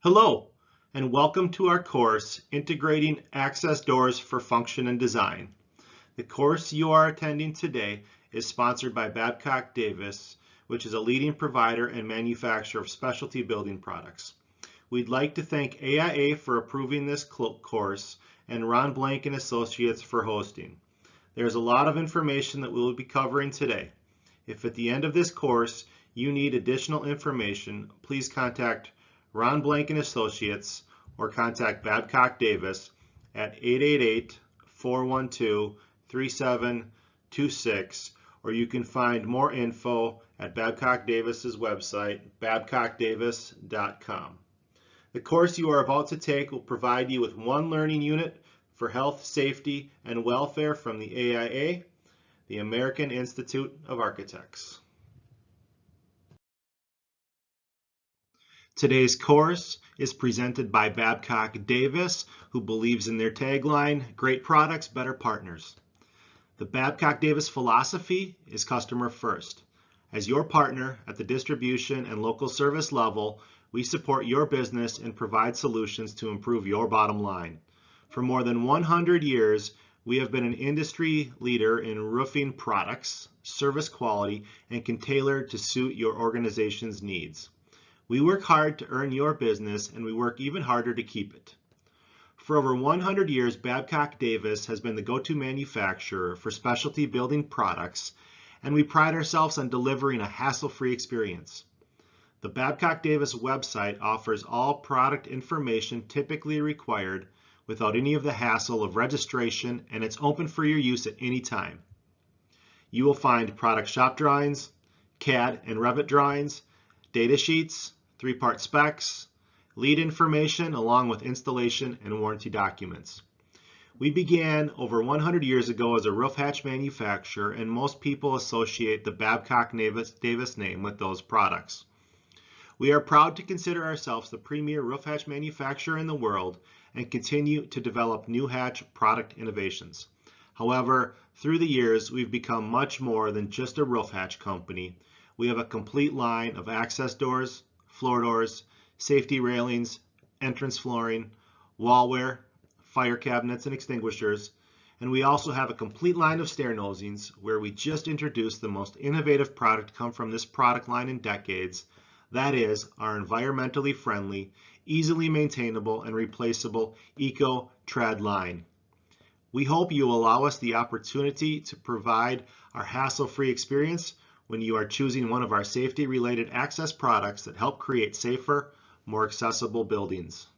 Hello, and welcome to our course, Integrating Access Doors for Function and Design. The course you are attending today is sponsored by Babcock Davis, which is a leading provider and manufacturer of specialty building products. We'd like to thank AIA for approving this course and Ron Blank and Associates for hosting. There's a lot of information that we will be covering today. If at the end of this course you need additional information, please contact Ron Blank and Associates or contact Babcock Davis at 888-412-3726, or you can find more info at Babcock Davis's website, babcockdavis.com. The course you are about to take will provide you with one learning unit for health, safety, and welfare from the AIA, the American Institute of Architects. Today's course is presented by Babcock Davis, who believes in their tagline, "Great products, better partners." The Babcock Davis philosophy is customer first. As your partner at the distribution and local service level, we support your business and provide solutions to improve your bottom line. For more than 100 years, we have been an industry leader in roofing products, service quality, and can tailor to suit your organization's needs. We work hard to earn your business, and we work even harder to keep it. For over 100 years, Babcock Davis has been the go-to manufacturer for specialty building products, and we pride ourselves on delivering a hassle-free experience. The Babcock Davis website offers all product information typically required without any of the hassle of registration, and it's open for your use at any time. You will find product shop drawings, CAD and Revit drawings, data sheets, 3-part specs, lead information, along with installation and warranty documents. We began over 100 years ago as a roof hatch manufacturer, and most people associate the Babcock Davis name with those products. We are proud to consider ourselves the premier roof hatch manufacturer in the world and continue to develop new hatch product innovations. However, through the years, we've become much more than just a roof hatch company. We have a complete line of access doors, floor doors, safety railings, entrance flooring, wallware, fire cabinets and extinguishers, and we also have a complete line of stair nosings where we just introduced the most innovative product come from this product line in decades. That is our environmentally friendly, easily maintainable and replaceable Eco-Tread line. We hope you will allow us the opportunity to provide our hassle-free experience when you are choosing one of our safety-related access products that help create safer, more accessible buildings.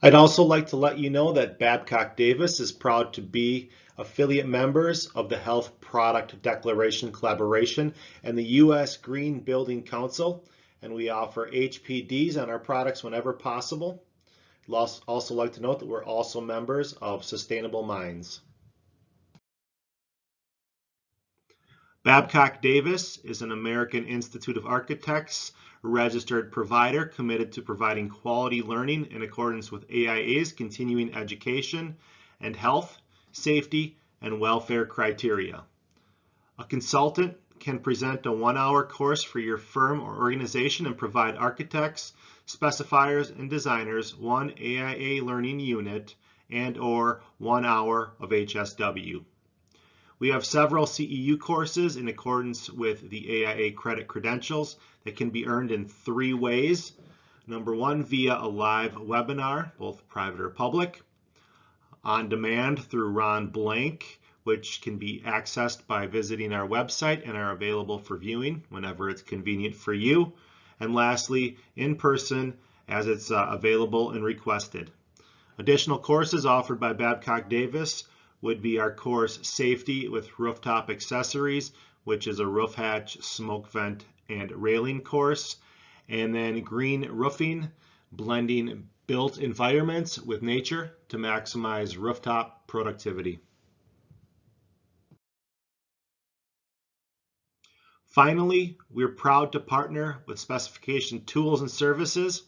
I'd also like to let you know that Babcock Davis is proud to be affiliate members of the Health Product Declaration Collaboration and the U.S. Green Building Council, and we offer HPDs on our products whenever possible. I'd also like to note that we're also members of Sustainable Minds. Babcock Davis is an American Institute of Architects registered provider committed to providing quality learning in accordance with AIA's continuing education and health, safety, and welfare criteria. A consultant can present a 1-hour course for your firm or organization and provide architects, specifiers, and designers one AIA learning unit and/or 1 hour of HSW. We have several CEU courses in accordance with the AIA credit credentials that can be earned in 3 ways. Number 1, via a live webinar, both private or public. On demand through Ron Blank, which can be accessed by visiting our website and are available for viewing whenever it's convenient for you. And lastly, in person as it's available and requested. Additional courses offered by Babcock Davis would be our course Safety with Rooftop Accessories, which is a roof hatch, smoke vent, and railing course. And then Green Roofing, blending built environments with nature to maximize rooftop productivity. Finally, we're proud to partner with Specification Tools and Services,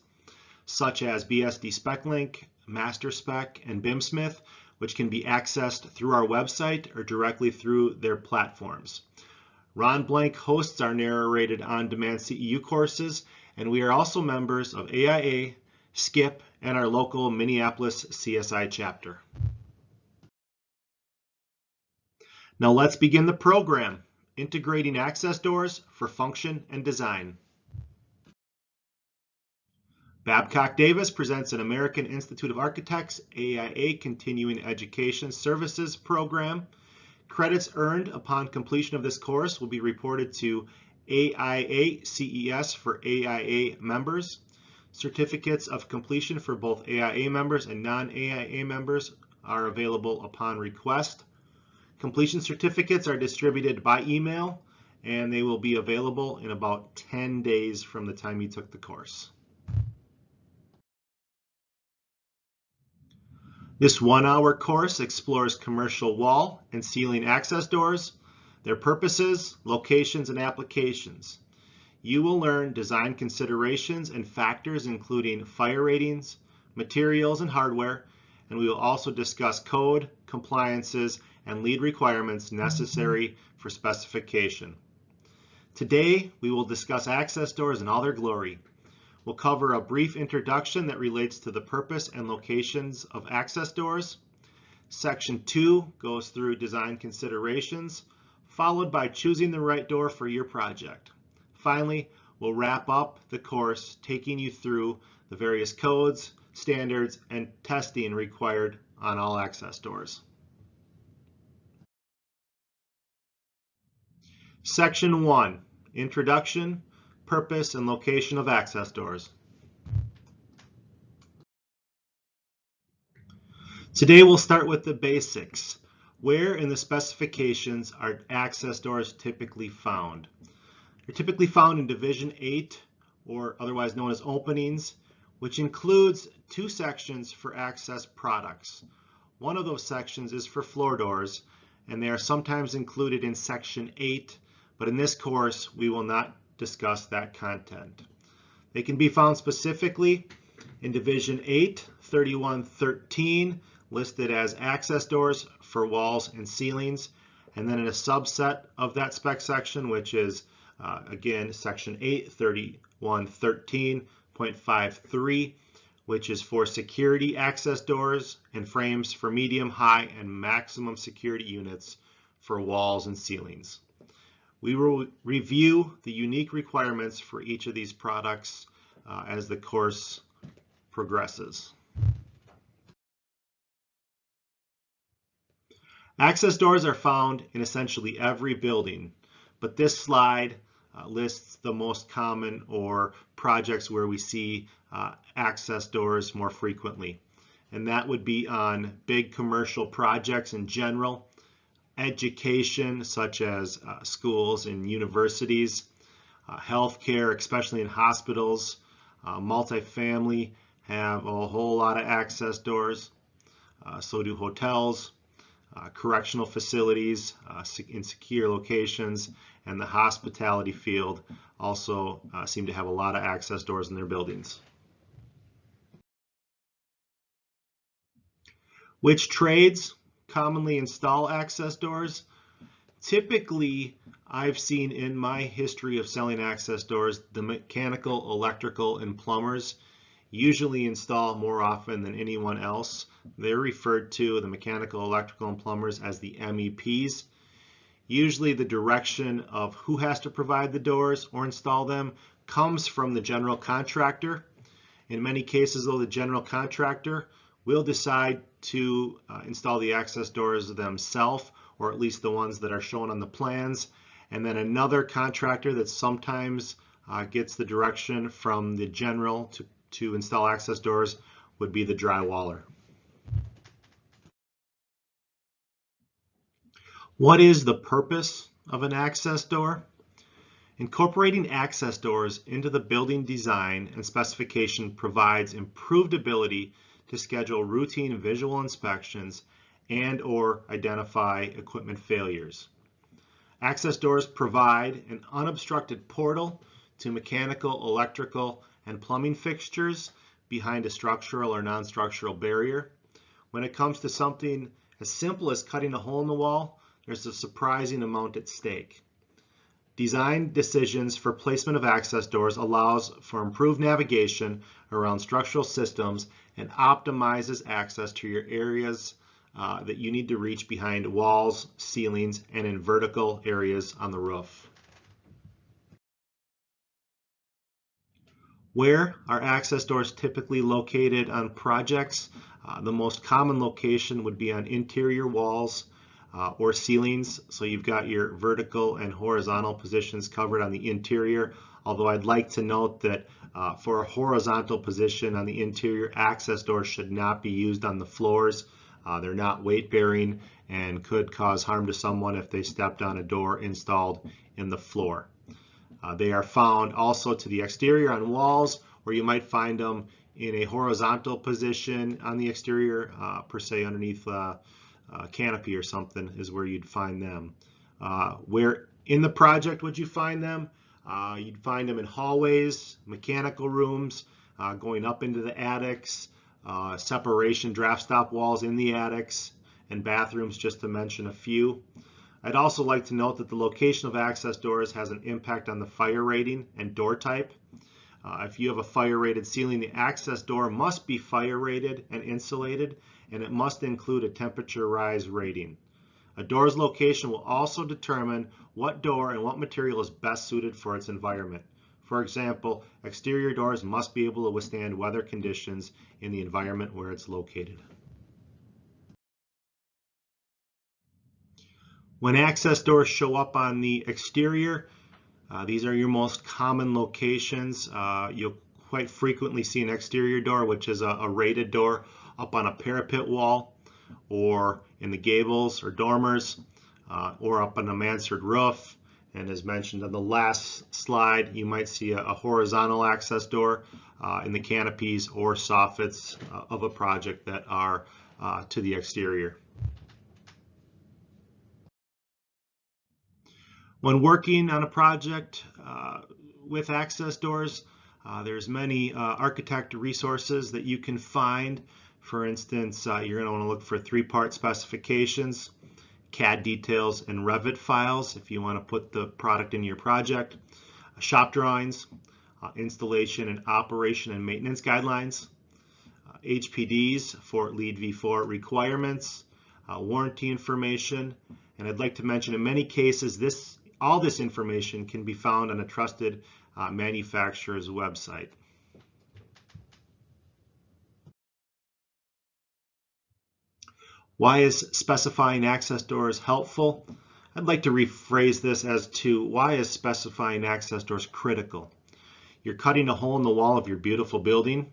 such as BSD SpecLink, MasterSpec, and BIMsmith, which can be accessed through our website or directly through their platforms. Ron Blank hosts our narrated on-demand CEU courses, and we are also members of AIA, SCIP, and our local Minneapolis CSI chapter. Now let's begin the program, integrating access doors for function and design. Babcock Davis presents an American Institute of Architects AIA Continuing Education Services program. Credits earned upon completion of this course will be reported to AIA CES for AIA members. Certificates of completion for both AIA members and non-AIA members are available upon request. Completion certificates are distributed by email, and they will be available in about 10 days from the time you took the course. This 1-hour course explores commercial wall and ceiling access doors, their purposes, locations, and applications. You will learn design considerations and factors including fire ratings, materials, and hardware, and we will also discuss code, compliances, and lead requirements necessary for specification. Today, we will discuss access doors in all their glory. We'll cover a brief introduction that relates to the purpose and locations of access doors. Section 2 goes through design considerations, followed by choosing the right door for your project. Finally, we'll wrap up the course taking you through the various codes, standards, and testing required on all access doors. Section 1, Introduction, Purpose, and Location of Access Doors. Today we'll start with the basics. Where in the specifications are access doors typically found? They're typically found in Division 8, or otherwise known as openings, which includes 2 sections for access products. One of those sections is for floor doors, and they are sometimes included in Section 8, but in this course we will not discuss that content. They can be found specifically in Division 8, 3113, listed as access doors for walls and ceilings, and then in a subset of that spec section, which is again Section 8, 3113.53, which is for security access doors and frames for medium, high, and maximum security units for walls and ceilings. We will review the unique requirements for each of these products as the course progresses. Access doors are found in essentially every building, but this slide lists the most common or projects where we see access doors more frequently. And that would be on big commercial projects in general, education such as schools and universities, healthcare, especially in hospitals, multifamily have a whole lot of access doors, so do hotels, correctional facilities in secure locations, and the hospitality field also seem to have a lot of access doors in their buildings. Which trades commonly install access doors? Typically, I've seen in my history of selling access doors, the mechanical, electrical, and plumbers usually install more often than anyone else. They're referred to, the mechanical, electrical, and plumbers, as the MEPs. Usually the direction of who has to provide the doors or install them comes from the general contractor. In many cases, though, the general contractor will decide to install the access doors themselves, or at least the ones that are shown on the plans. And then another contractor that sometimes gets the direction from the general to install access doors would be the drywaller. What is the purpose of an access door? Incorporating access doors into the building design and specification provides improved ability to schedule routine visual inspections and/or identify equipment failures. Access doors provide an unobstructed portal to mechanical, electrical, and plumbing fixtures behind a structural or non-structural barrier. When it comes to something as simple as cutting a hole in the wall, there's a surprising amount at stake. Design decisions for placement of access doors allows for improved navigation around structural systems and optimizes access to your areas that you need to reach behind walls, ceilings, and in vertical areas on the roof. Where are access doors typically located on projects? The most common location would be on interior walls or ceilings. So you've got your vertical and horizontal positions covered on the interior. Although I'd like to note that for a horizontal position on the interior, access doors should not be used on the floors. They're not weight bearing and could cause harm to someone if they stepped on a door installed in the floor. They are found also to the exterior on walls, or you might find them in a horizontal position on the exterior, per se underneath a canopy or something is where you'd find them. Where in the project would you find them? You'd find them in hallways, mechanical rooms, going up into the attics, separation draft stop walls in the attics, and bathrooms, just to mention a few. I'd also like to note that the location of access doors has an impact on the fire rating and door type. If you have a fire rated ceiling, the access door must be fire rated and insulated, and it must include a temperature rise rating. A door's location will also determine what door and what material is best suited for its environment. For example, exterior doors must be able to withstand weather conditions in the environment where it's located. When access doors show up on the exterior, these are your most common locations. You'll quite frequently see an exterior door, which is a rated door, up on a parapet wall, or in the gables or dormers, or up on a mansard roof. And as mentioned on the last slide, you might see a horizontal access door in the canopies or soffits of a project that are to the exterior. When working on a project with access doors, there's many architect resources that you can find. For instance, you're going to want to look for 3-part specifications, CAD details, and Revit files if you want to put the product in your project, shop drawings, installation and operation and maintenance guidelines, HPDs for LEED v4 requirements, warranty information, and I'd like to mention in many cases all this information can be found on a trusted manufacturer's website. Why is specifying access doors helpful? I'd like to rephrase this as to why is specifying access doors critical? You're cutting a hole in the wall of your beautiful building.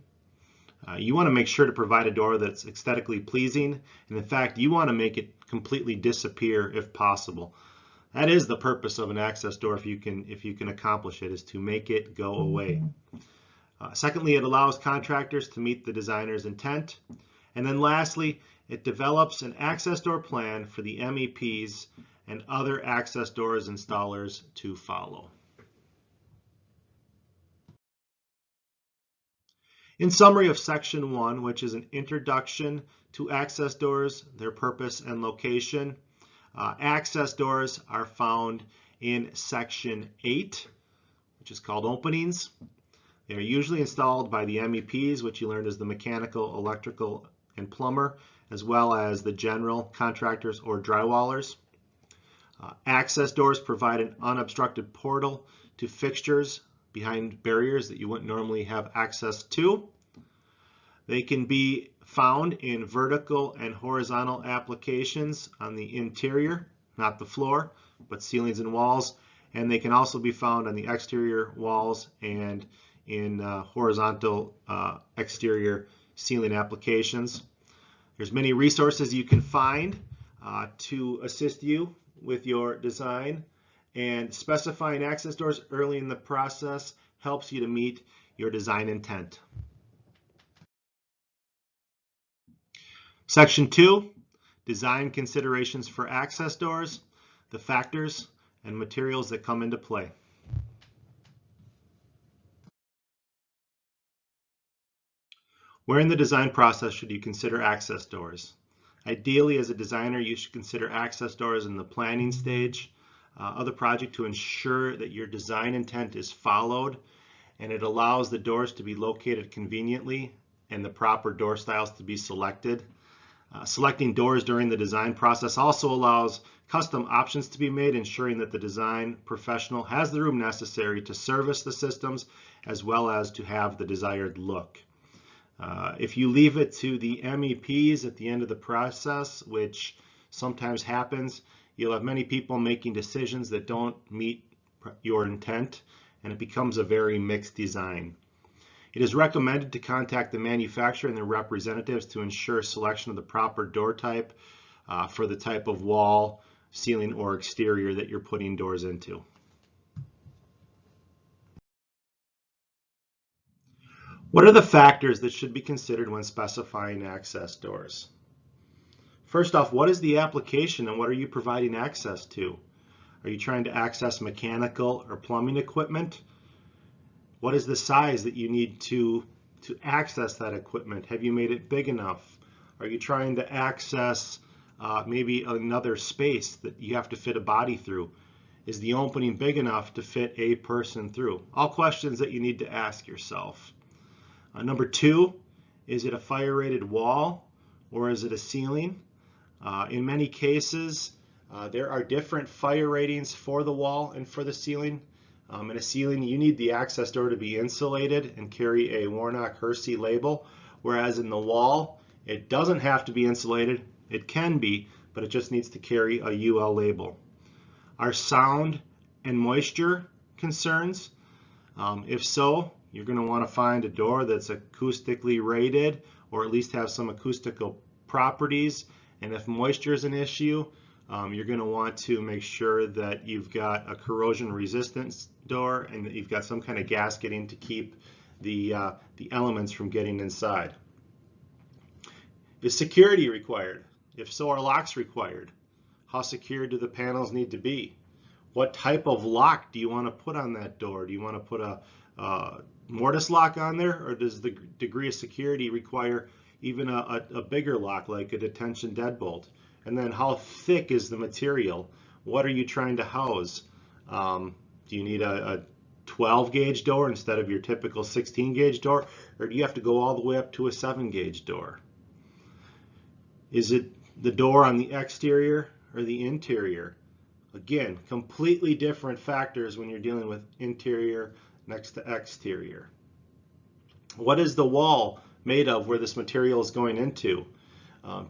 You want to make sure to provide a door that's aesthetically pleasing, and in fact, you want to make it completely disappear if possible. That is the purpose of an access door, if you can accomplish it, is to make it go away. Secondly, it allows contractors to meet the designer's intent. And then lastly, it develops an access door plan for the MEPs and other access doors installers to follow. In summary of Section 1, which is an introduction to access doors, their purpose and location, access doors are found in Section 8, which is called openings. They are usually installed by the MEPs, which you learned as the mechanical, electrical, and plumber, as well as the general contractors or drywallers. Access doors provide an unobstructed portal to fixtures behind barriers that you wouldn't normally have access to. They can be found in vertical and horizontal applications on the interior, not the floor, but ceilings and walls. And they can also be found on the exterior walls and in horizontal exterior ceiling applications. There's many resources you can find to assist you with your design, and specifying access doors early in the process helps you to meet your design intent. Section 2, design considerations for access doors, the factors and materials that come into play. Where in the design process should you consider access doors? Ideally, as a designer, you should consider access doors in the planning stage. of the project to ensure that your design intent is followed, and it allows the doors to be located conveniently and the proper door styles to be selected. Selecting doors during the design process also allows custom options to be made, ensuring that the design professional has the room necessary to service the systems as well as to have the desired look. If you leave it to the MEPs at the end of the process, which sometimes happens, you'll have many people making decisions that don't meet your intent, and it becomes a very mixed design. It is recommended to contact the manufacturer and their representatives to ensure selection of the proper door type for the type of wall, ceiling, or exterior that you're putting doors into. What are the factors that should be considered when specifying access doors? First off, what is the application and what are you providing access to? Are you trying to access mechanical or plumbing equipment? What is the size that you need to access that equipment? Have you made it big enough? Are you trying to access maybe another space that you have to fit a body through? Is the opening big enough to fit a person through? All questions that you need to ask yourself. Number two, is it a fire rated wall or is it a ceiling? In many cases, there are different fire ratings for the wall and for the ceiling. In a ceiling, you need the access door to be insulated and carry a Warnock-Hersey label, whereas in the wall, it doesn't have to be insulated. It can be, but it just needs to carry a UL label. Are sound and moisture concerns? If so, you're going to want to find a door that's acoustically rated or at least have some acoustical properties. And if moisture is an issue, you're going to want to make sure that you've got a corrosion resistance door and that you've got some kind of gasketing to keep the elements from getting inside. Is security required? If so, are locks required? How secure do the panels need to be? What type of lock do you want to put on that door? Do you want to put a mortise lock on there, or does the degree of security require even a bigger lock like a detention deadbolt? And then how thick is the material? What are you trying to house? Do you need a 12 gauge door instead of your typical 16 gauge door, or do you have to go all the way up to a 7 gauge door? Is it the door on the exterior or the interior? Again, completely different factors when you're dealing with interior next to exterior. What is the wall made of where this material is going into?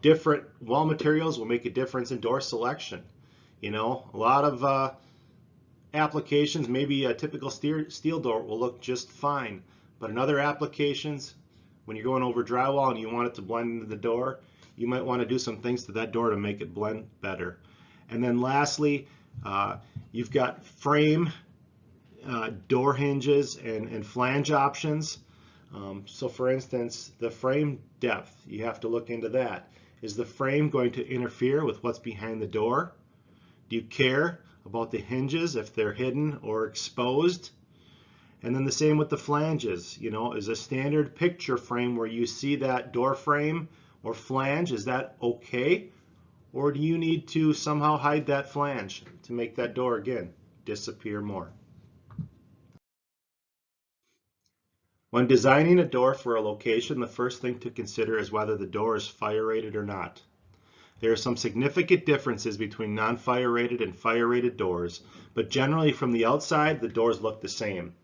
Different wall materials will make a difference in door selection. You know, a lot of applications, maybe a typical steel door will look just fine, but in other applications, when you're going over drywall and you want it to blend into the door, you might want to do some things to that door to make it blend better. And then lastly, you've got frame, door hinges, and flange options. So for instance, the frame depth, you have to look into that. Is the frame going to interfere with what's behind the door? Do you care about the hinges if they're hidden or exposed? And then the same with the flanges. You know, is a standard picture frame where you see that door frame or flange, is that okay? Or do you need to somehow hide that flange to make that door, again, disappear more? When designing a door for a location, the first thing to consider is whether the door is fire rated or not. There are some significant differences between non-fire rated and fire rated doors, but generally from the outside, the doors look the same.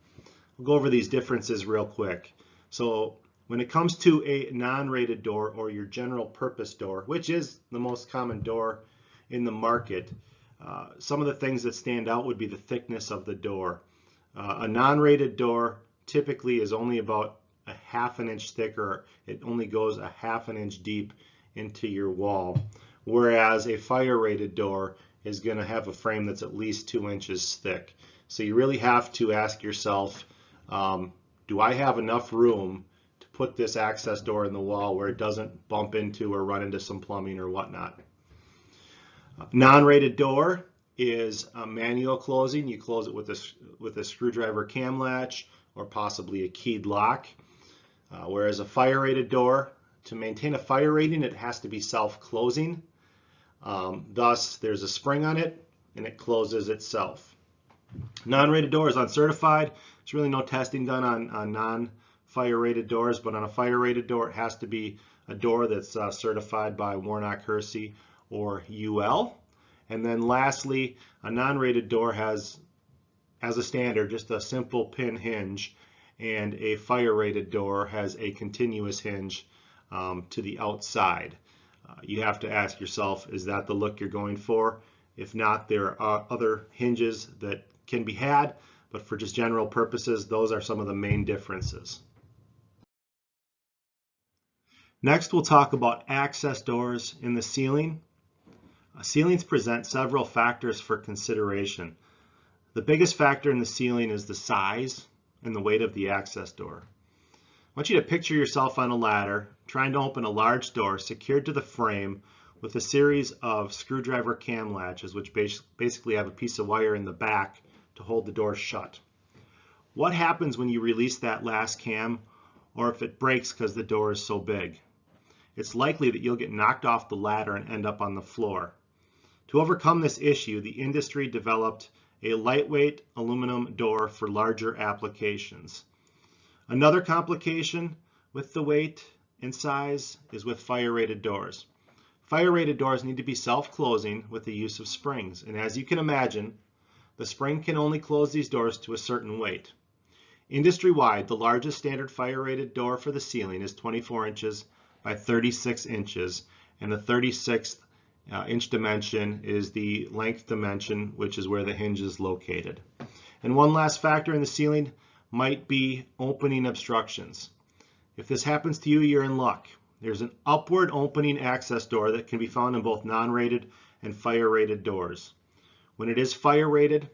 We'll go over these differences real quick. So when it comes to a non-rated door or your general purpose door, which is the most common door in the market, some of the things that stand out would be the thickness of the door. A non-rated door typically is only about a ½ an inch thick, or it only goes a ½ an inch deep into your wall, whereas a fire rated door is going to have a frame that's at least 2 inches thick. So you really have to ask yourself, do I have enough room to put this access door in the wall where it doesn't bump into or run into some plumbing or whatnot? Non-rated door is a manual closing. You close it with a screwdriver cam latch or possibly a keyed lock. Whereas a fire rated door, to maintain a fire rating, it has to be self-closing. Thus, there's a spring on it, and it closes itself. Non-rated door is uncertified. There's really no testing done on non-fire rated doors, but on a fire rated door, it has to be a door that's certified by Warnock Hersey or UL. And then lastly, a non-rated door has, as a standard, just a simple pin hinge, and a fire rated door has a continuous hinge to the outside. You have to ask yourself, is that the look you're going for? If not, there are other hinges that can be had, but for just general purposes, those are some of the main differences. Next, we'll talk about access doors in the ceiling. Ceilings present several factors for consideration. The biggest factor in the ceiling is the size and the weight of the access door. I want you to picture yourself on a ladder trying to open a large door secured to the frame with a series of screwdriver cam latches, which basically have a piece of wire in the back to hold the door shut. What happens when you release that last cam, or if it breaks because the door is so big? It's likely that you'll get knocked off the ladder and end up on the floor. To overcome this issue, the industry developed a lightweight aluminum door for larger applications. Another complication with the weight and size is with fire-rated doors. Fire-rated doors need to be self-closing with the use of springs, and as you can imagine, the spring can only close these doors to a certain weight. Industry-wide, the largest standard fire-rated door for the ceiling is 24 inches by 36 inches, and the 36th inch dimension is the length dimension, which is where the hinge is located. And one last factor in the ceiling might be opening obstructions. If this happens to you, you're in luck. There's an upward opening access door that can be found in both non-rated and fire-rated doors. When it is fire-rated,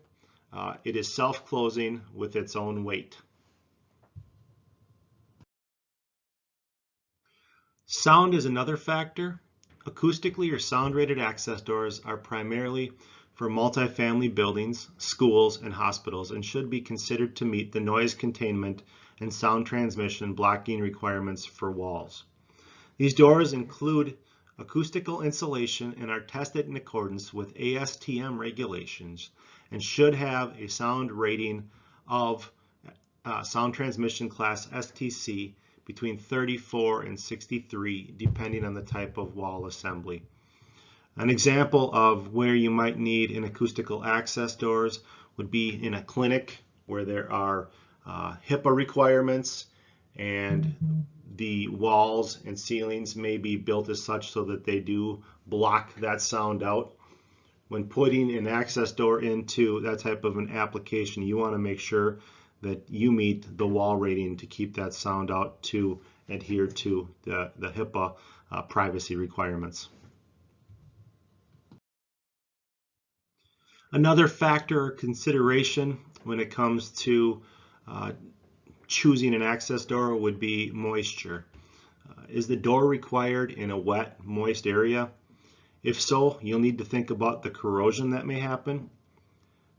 it is self-closing with its own weight. Sound is another factor. Acoustically or sound-rated access doors are primarily for multifamily buildings, schools, and hospitals, and should be considered to meet the noise containment and sound transmission blocking requirements for walls. These doors include acoustical insulation and are tested in accordance with ASTM regulations and should have a sound rating of sound transmission class STC between 34 and 63, depending on the type of wall assembly. An example of where you might need an acoustical access doors would be in a clinic where there are HIPAA requirements, and the walls and ceilings may be built as such so that they do block that sound out. When putting an access door into that type of an application, you want to make sure that you meet the wall rating to keep that sound out to adhere to the HIPAA privacy requirements. Another factor or consideration when it comes to choosing an access door would be moisture. Is the door required in a wet, moist area? If so, you'll need to think about the corrosion that may happen.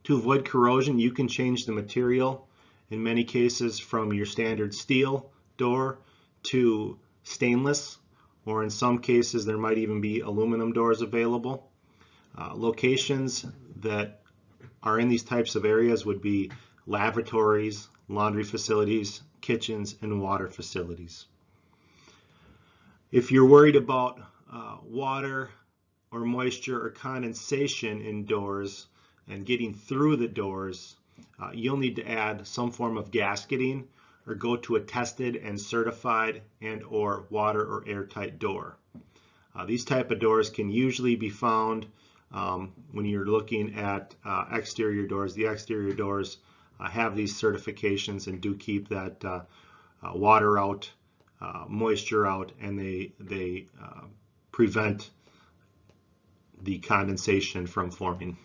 To avoid corrosion, you can change the material, in many cases from your standard steel door to stainless, or in some cases there might even be aluminum doors available. Locations that are in these types of areas would be laboratories, laundry facilities, kitchens, and water facilities. If you're worried about water or moisture or condensation in doors and getting through the doors, you'll need to add some form of gasketing or go to a tested and certified and or water or airtight door. These type of doors can usually be found when you're looking at exterior doors. The exterior doors have these certifications and do keep that water out, moisture out, and they prevent the condensation from forming.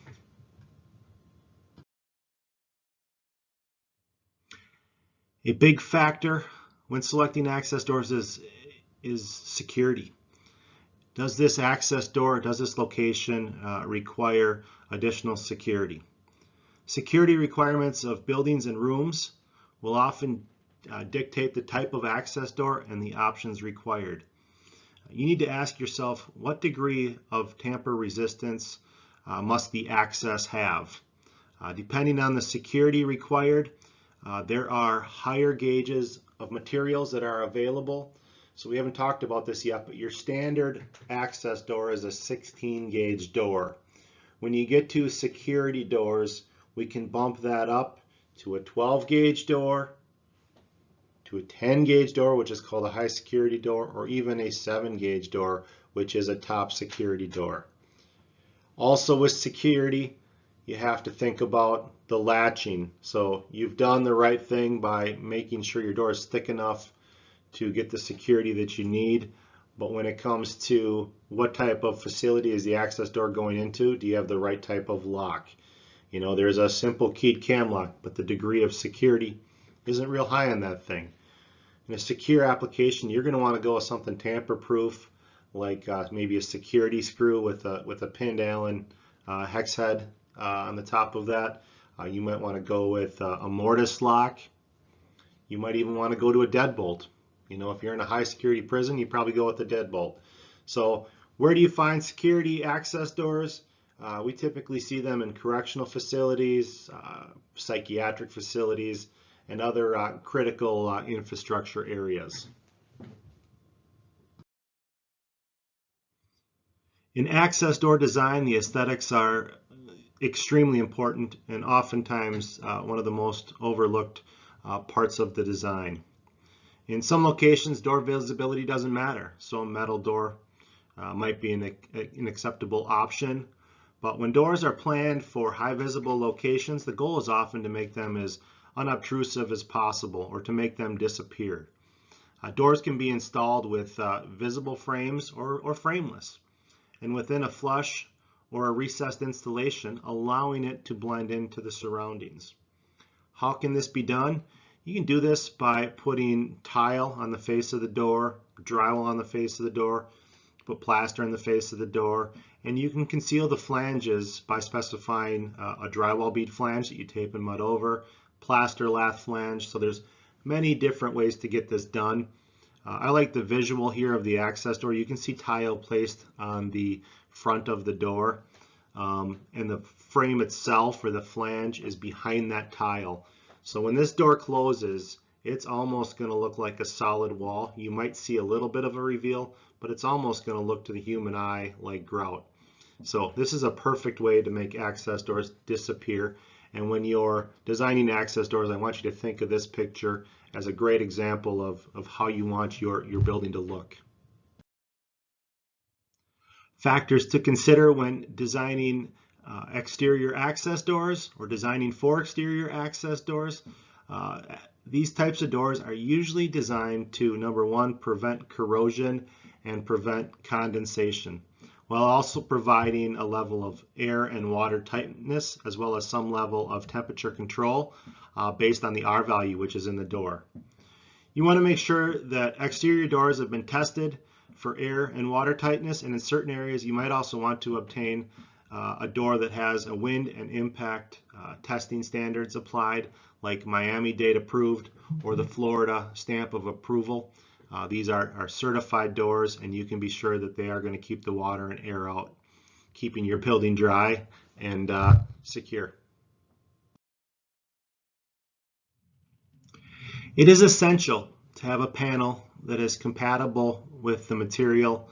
A big factor when selecting access doors is security. Does this access door, does this location require additional security? Security requirements of buildings and rooms will often dictate the type of access door and the options required. You need to ask yourself what degree of tamper resistance must the access have? Depending on the security required, there are higher gauges of materials that are available. So we haven't talked about this yet, but your standard access door is a 16 gauge door. When you get to security doors, we can bump that up to a 12 gauge door, to a 10 gauge door, which is called a high security door, or even a 7 gauge door, which is a top security door. Also with security, you have to think about the latching. So you've done the right thing by making sure your door is thick enough to get the security that you need. But when it comes to what type of facility is the access door going into, do you have the right type of lock? You know, there's a simple keyed cam lock, but the degree of security isn't real high on that thing. In a secure application, you're going to want to go with something tamper-proof, like maybe a security screw with a pinned Allen hex head on the top of that. You might want to go with a mortise lock. You might even want to go to a deadbolt. You know, if you're in a high security prison, you probably go with the deadbolt. So where do you find security access doors? We typically see them in correctional facilities, psychiatric facilities, and other critical infrastructure areas. In access door design, the aesthetics are extremely important and oftentimes one of the most overlooked parts of the design. In some locations, door visibility doesn't matter, so a metal door might be an acceptable option. But when doors are planned for high visible locations, the goal is often to make them as unobtrusive as possible or to make them disappear. Doors can be installed with visible frames or frameless, and within a flush or a recessed installation, allowing it to blend into the surroundings. How can this be done? You can do this by putting tile on the face of the door, drywall on the face of the door, put plaster on the face of the door, and you can conceal the flanges by specifying a drywall bead flange that you tape and mud over, plaster lath flange. So there's many different ways to get this done. I like the visual here of the access door. You can see tile placed on the front of the door, and the frame itself or the flange is behind that tile. So when this door closes, it's almost going to look like a solid wall. You might see a little bit of a reveal, but it's almost going to look to the human eye like grout. So this is a perfect way to make access doors disappear. And when you're designing access doors, I want you to think of this picture as a great example of how you want your building to look. Factors to consider when designing exterior access doors or designing for exterior access doors. These types of doors are usually designed to, number one, prevent corrosion and prevent condensation, while also providing a level of air and water tightness, as well as some level of temperature control based on the R value, which is in the door. You want to make sure that exterior doors have been tested for air and water tightness, and in certain areas you might also want to obtain a door that has a wind and impact testing standards applied, like Miami-Dade approved or the Florida stamp of approval. These are certified doors, and you can be sure that they are going to keep the water and air out, keeping your building dry and secure. It is essential to have a panel that is compatible with the material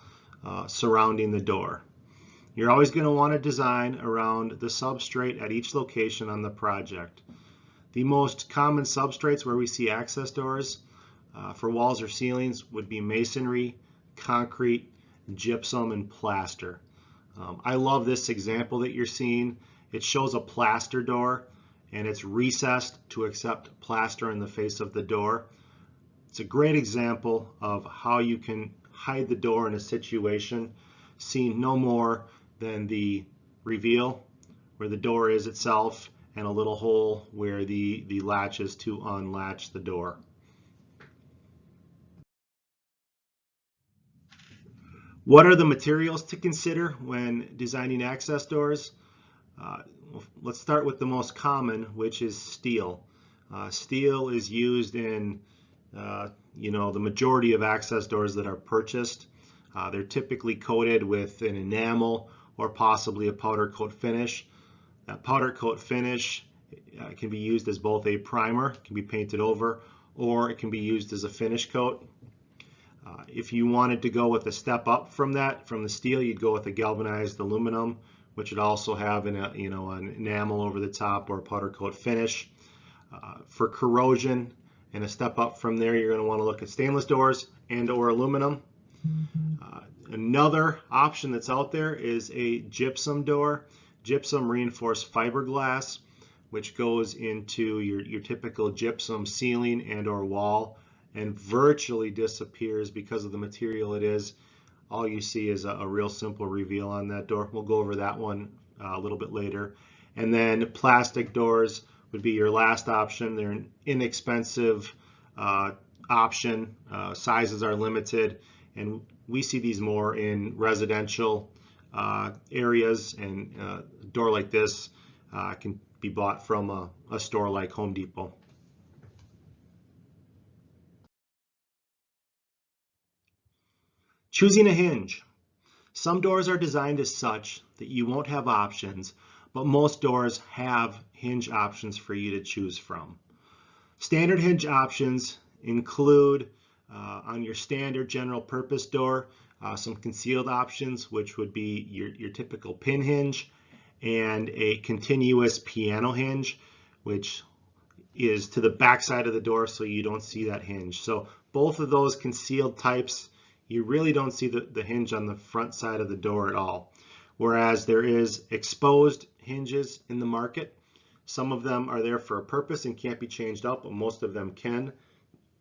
surrounding the door. You're always going to want to design around the substrate at each location on the project. The most common substrates where we see access doors for walls or ceilings would be masonry, concrete, gypsum, and plaster. I love this example that you're seeing. It shows a plaster door, and it's recessed to accept plaster in the face of the door. It's a great example of how you can hide the door in a situation, seeing no more than the reveal where the door is itself and a little hole where the latch is to unlatch the door. What are the materials to consider when designing access doors? Let's start with the most common, which is steel. Steel is used in the majority of access doors that are purchased. They're typically coated with an enamel or possibly a powder coat finish. That powder coat finish can be used as both a primer, can be painted over, or it can be used as a finish coat. If you wanted to go with a step up from that, from the steel, you'd go with a galvanized aluminum, which would also have an enamel over the top or a powder coat finish. For corrosion and a step up from there, you're going to want to look at stainless doors and or aluminum. Another option that's out there is a gypsum door. Gypsum reinforced fiberglass, which goes into your typical gypsum ceiling and or wall and virtually disappears because of the material it is. All you see is a real simple reveal on that door. We'll go over that one a little bit later. And then plastic doors would be your last option. They're an inexpensive option. Sizes are limited, and we see these more in residential areas, and a door like this can be bought from a store like Home Depot. Choosing a hinge. Some doors are designed as such that you won't have options, but most doors have hinge options for you to choose from. Standard hinge options include on your standard general purpose door some concealed options, which would be your typical pin hinge, and a continuous piano hinge, which is to the back side of the door so you don't see that hinge. So both of those concealed types, you really don't see the hinge on the front side of the door at all. Whereas there is exposed hinges in the market. Some of them are there for a purpose and can't be changed up, but most of them can.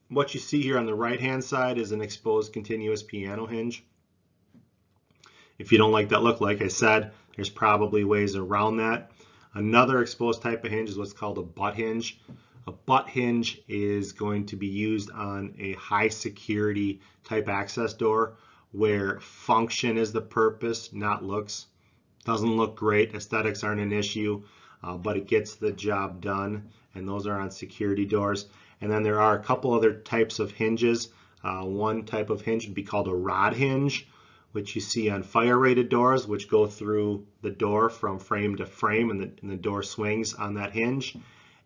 What you see here on the right hand side is an exposed continuous piano hinge. If you don't like that look, like I said, there's probably ways around that. Another exposed type of hinge is what's called a butt hinge. A butt hinge is going to be used on a high security type access door where function is the purpose, not looks. Doesn't look great, aesthetics aren't an issue, but it gets the job done, and those are on security doors. And then there are a couple other types of hinges. One type of hinge would be called a rod hinge, which you see on fire rated doors, which go through the door from frame to frame, and the door swings on that hinge.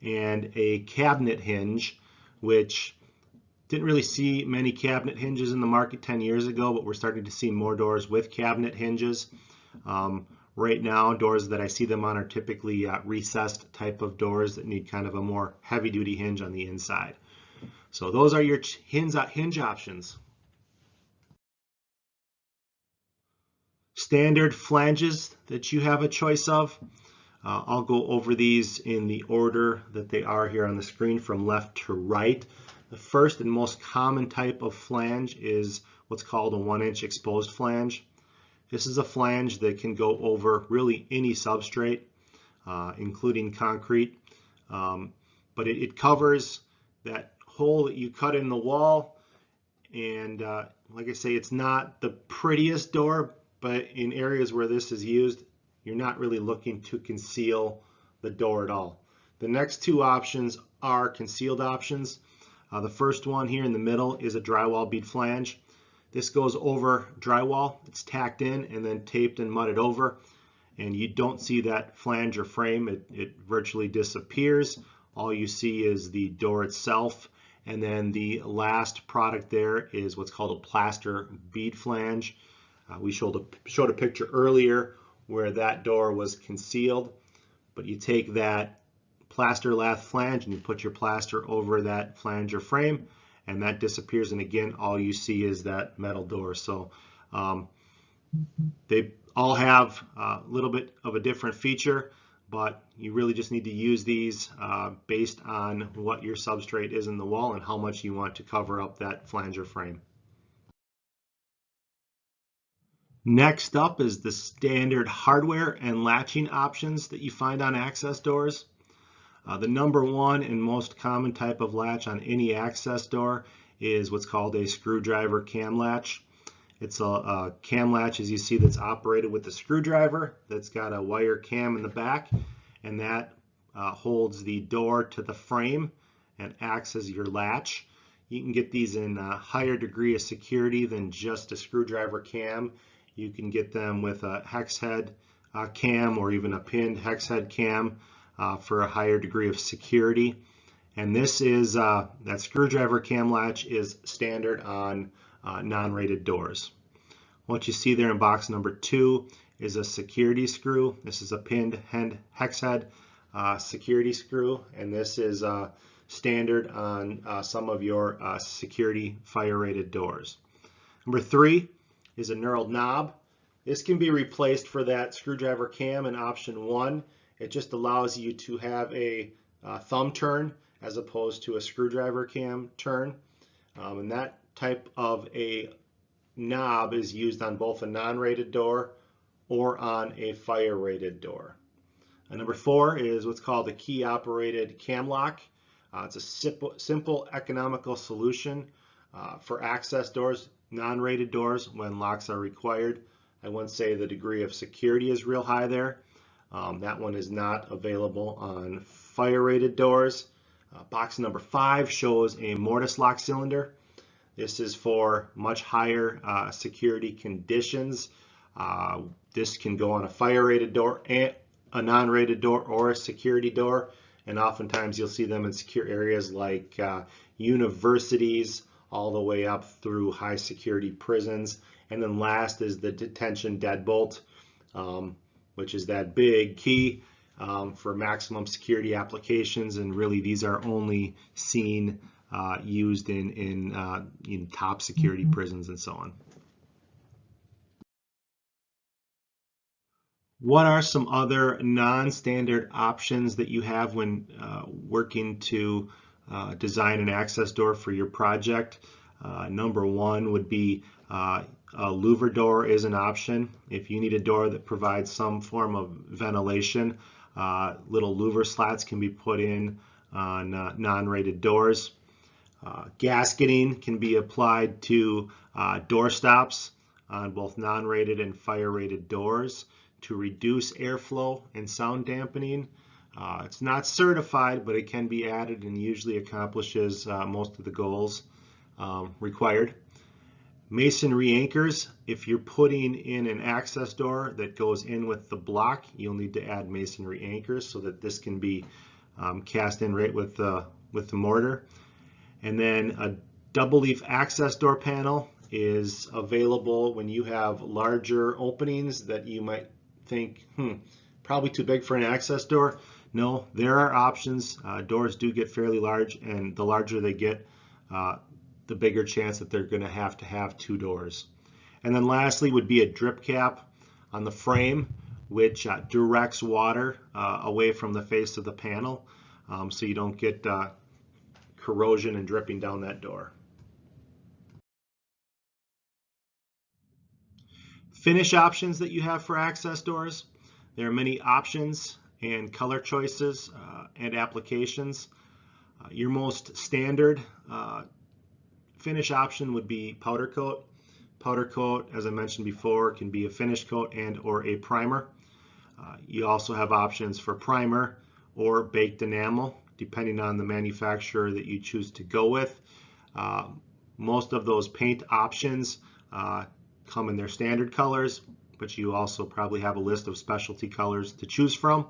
And a cabinet hinge, which didn't really see many cabinet hinges in the market 10 years ago, but we're starting to see more doors with cabinet hinges. Right now, doors that I see them on are typically recessed type of doors that need kind of a more heavy-duty hinge on the inside. So those are your hinge options. Standard flanges that you have a choice of. I'll go over these in the order that they are here on the screen from left to right. The first and most common type of flange is what's called a 1-inch exposed flange. This is a flange that can go over really any substrate, including concrete, but it covers that hole that you cut in the wall. And like I say, it's not the prettiest door, but in areas where this is used, you're not really looking to conceal the door at all. The next two options are concealed options. The first one here in the middle is a drywall bead flange. This goes over drywall. It's tacked in and then taped and mudded over, and you don't see that flange or frame. It virtually disappears. All you see is the door itself, and then the last product there is what's called a plaster bead flange. We showed a picture earlier where that door was concealed, but you take that plaster lath flange and you put your plaster over that flange or frame, and that disappears, and again all you see is that metal door. So they all have a little bit of a different feature, but you really just need to use these based on what your substrate is in the wall and how much you want to cover up that flange or frame. Next up is the standard hardware and latching options that you find on access doors. The number one and most common type of latch on any access door is what's called a screwdriver cam latch. It's a cam latch, as you see, that's operated with a screwdriver that's got a wire cam in the back, and that holds the door to the frame and acts as your latch. You can get these in a higher degree of security than just a screwdriver cam. You can get them with a hex head cam or even a pinned hex head cam for a higher degree of security. And this is, that screwdriver cam latch is standard on non-rated doors. What you see there in box number 2 is a security screw. This is a pinned hex head security screw, and this is standard on some of your security fire rated doors. Number 3 is a knurled knob. This can be replaced for that screwdriver cam in option 1. It just allows you to have a thumb turn as opposed to a screwdriver cam turn. And that type of a knob is used on both a non-rated door or on a fire rated door. And number 4 is what's called a key operated cam lock. It's a simple economical solution for access doors, non-rated doors when locks are required. I wouldn't say the degree of security is real high there. That one is not available on fire rated doors. Box number 5 shows a mortise lock cylinder. This is for much higher security conditions. This can go on a fire rated door, and a non-rated door, or a security door. And oftentimes you'll see them in secure areas like universities, all the way up through high security prisons. And then last is the detention deadbolt, which is that big key for maximum security applications. And really these are only seen used in top security prisons and so on. What are some other non-standard options that you have when working to design an access door for your project? Number 1 would be a louver door is an option. If you need a door that provides some form of ventilation, little louver slats can be put in on non-rated doors. Gasketing can be applied to door stops on both non-rated and fire-rated doors to reduce airflow and sound dampening. It's not certified, but it can be added and usually accomplishes most of the goals required. Masonry anchors, if you're putting in an access door that goes in with the block, you'll need to add masonry anchors so that this can be cast in right with the mortar. And then a double leaf access door panel is available when you have larger openings that you might think, probably too big for an access door. No, there are options. Doors do get fairly large, and the larger they get, the bigger chance that they're going to have 2 doors. And then lastly would be a drip cap on the frame, which directs water away from the face of the panel, so you don't get corrosion and dripping down that door. Finish options that you have for access doors. There are many options and color choices and applications. Your most standard finish option would be powder coat. Powder coat, as I mentioned before, can be a finish coat and or a primer. You also have options for primer or baked enamel, depending on the manufacturer that you choose to go with. Most of those paint options come in their standard colors, but you also probably have a list of specialty colors to choose from.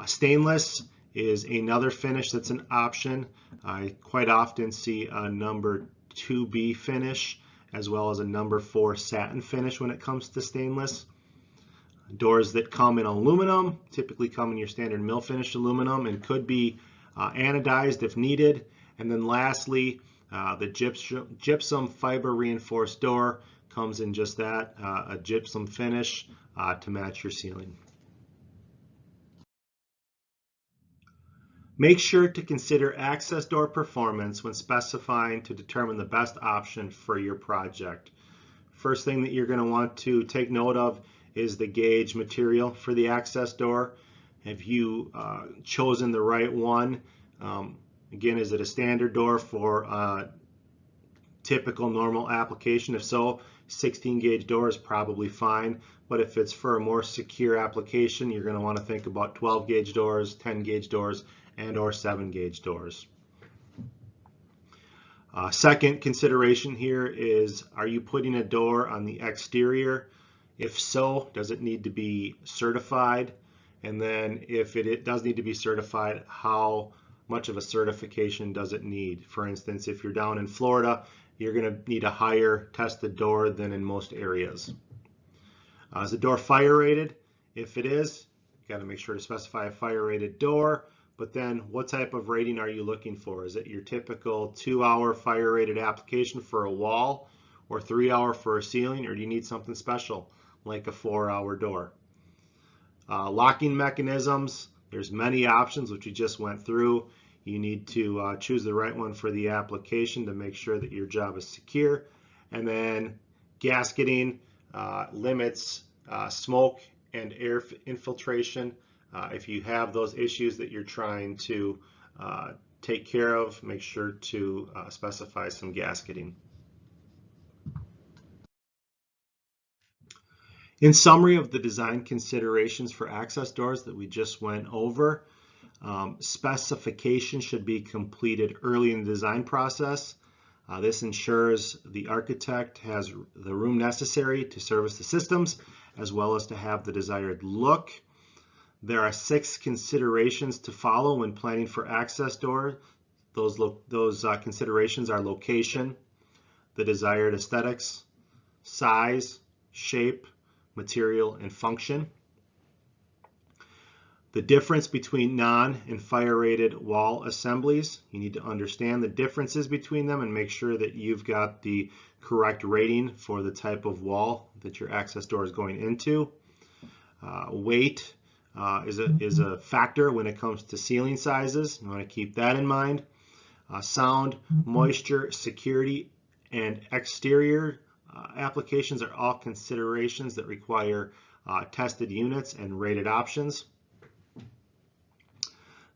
Stainless is another finish that's an option. I quite often see a number 2B finish as well as a number 4 satin finish when it comes to stainless. Doors that come in aluminum typically come in your standard mill finish aluminum and could be anodized if needed. And then lastly, the gypsum fiber reinforced door comes in just that, a gypsum finish to match your ceiling. Make sure to consider access door performance when specifying to determine the best option for your project. First thing that you're going to want to take note of is the gauge material for the access door. Have you chosen the right one? Again, is it a standard door for a typical normal application? If so, 16 gauge door is probably fine, but if it's for a more secure application, you're going to want to think about 12 gauge doors, 10 gauge doors, and or 7 gauge doors. Second consideration here is, are you putting a door on the exterior? If so, does it need to be certified? And then if it does need to be certified, how much of a certification does it need? For instance, if you're down in Florida, you're going to need a higher tested door than in most areas. Is the door fire rated? If it is, you got to make sure to specify a fire rated door. But then what type of rating are you looking for? Is it your typical 2-hour fire rated application for a wall, or 3-hour for a ceiling, or do you need something special like a 4-hour door? Locking mechanisms, there's many options which we just went through. You need to choose the right one for the application to make sure that your job is secure. And then gasketing limits smoke and air infiltration. If you have those issues that you're trying to take care of, make sure to specify some gasketing. In summary of the design considerations for access doors that we just went over, specification should be completed early in the design process. This ensures the architect has the room necessary to service the systems, as well as to have the desired look. There are 6 considerations to follow when planning for access door. Those considerations are location, the desired aesthetics, size, shape, material, and function. The difference between non and fire rated wall assemblies. You need to understand the differences between them and make sure that you've got the correct rating for the type of wall that your access door is going into. Weight is a factor when it comes to ceiling sizes. You want to keep that in mind. Sound, moisture, security, and exterior applications are all considerations that require tested units and rated options.